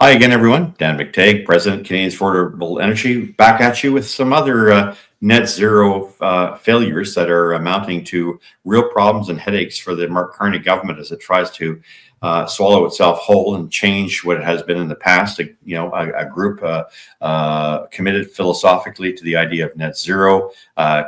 Hi again, everyone. Dan McTeague, President, Canadians for Affordable Energy, back at you with some other net zero failures that are amounting to real problems and headaches for the Mark Carney government as it tries to swallow itself whole and change what it has been in the past. A group committed philosophically to the idea of net zero,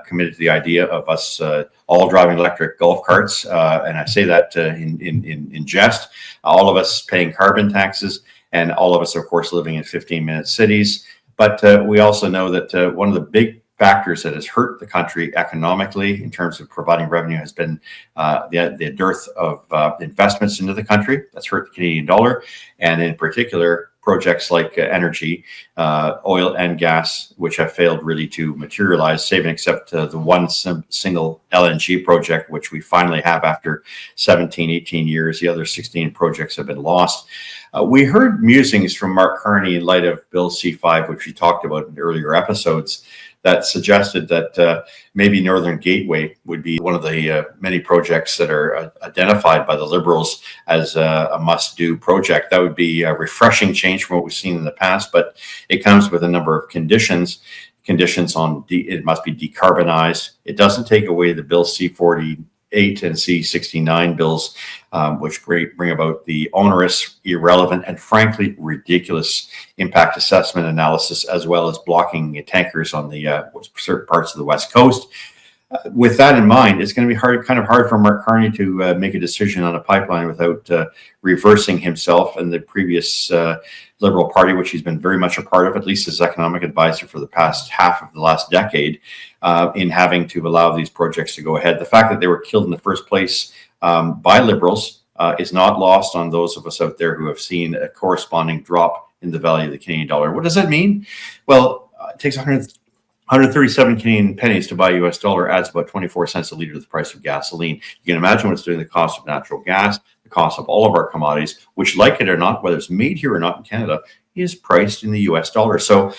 committed to the idea of us all driving electric golf carts, and I say that in jest. All of us paying carbon taxes. And all of us, of course, living in 15-minute cities. But we also know that one of the big factors that has hurt the country economically in terms of providing revenue has been the dearth of investments into the country. That's hurt the Canadian dollar. And in particular, projects like energy, oil and gas, which have failed really to materialize, save and except the one single LNG project, which we finally have after 17, 18 years. The other 16 projects have been lost. We heard musings from Mark Carney in light of Bill C-5, which we talked about in earlier episodes, that suggested that maybe Northern Gateway would be one of the many projects that are identified by the Liberals as a must-do project. That would be a refreshing change from what we've seen in the past, but it comes with a number of conditions. Conditions on it must be decarbonized. It doesn't take away the Bill C-48 and C-69 bills, which bring about the onerous, irrelevant, and frankly ridiculous impact assessment analysis, as well as blocking tankers on the certain parts of the West Coast. With that in mind, it's going to be kind of hard for Mark Carney to make a decision on a pipeline without reversing himself and the previous Liberal Party, which he's been very much a part of, at least as economic advisor for the past half of the last decade, in having to allow these projects to go ahead. The fact that they were killed in the first place by Liberals is not lost on those of us out there who have seen a corresponding drop in the value of the Canadian dollar. What does that mean? Well, it takes 137 Canadian pennies to buy a US dollar, adds about 24 cents a liter to the price of gasoline. You can imagine what it's doing to the cost of natural gas, the cost of all of our commodities, which, like it or not, whether it's made here or not in Canada, is priced in the US dollar. So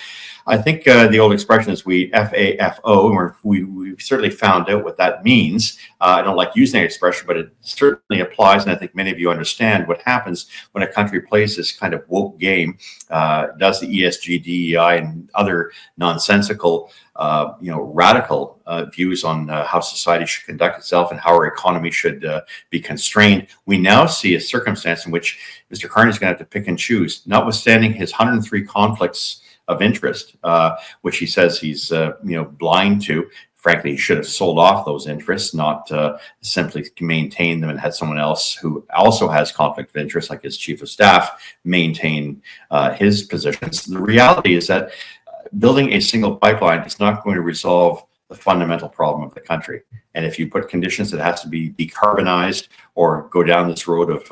I think the old expression is we FAFO, or we've certainly found out what that means. I don't like using that expression, but it certainly applies. And I think many of you understand what happens when a country plays this kind of woke game, does the ESG, DEI, and other nonsensical, radical views on how society should conduct itself and how our economy should be constrained. We now see a circumstance in which Mr. Carney is going to have to pick and choose, notwithstanding his 103 conflicts of interest, which he says he's blind to. Frankly, he should have sold off those interests, not simply maintain them and had someone else who also has conflict of interest, like his chief of staff, maintain his positions. The reality is that building a single pipeline is not going to resolve the fundamental problem of the country. And if you put conditions that it has to be decarbonized or go down this road of,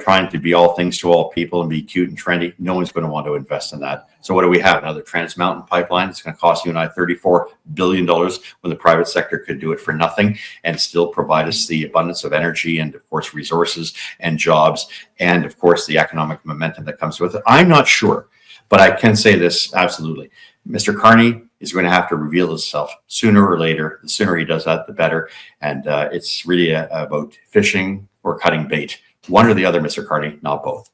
trying to be all things to all people and be cute and trendy, no one's going to want to invest in that. So what do we have? Another Trans Mountain pipeline. It's going to cost you and I $34 billion when the private sector could do it for nothing and still provide us the abundance of energy and, of course, resources and jobs and, of course, the economic momentum that comes with it. I'm not sure, but I can say this absolutely. Mr. Carney is going to have to reveal himself sooner or later. The sooner he does that, the better. And it's really about fishing or cutting bait. One or the other, Mr. Carney, not both.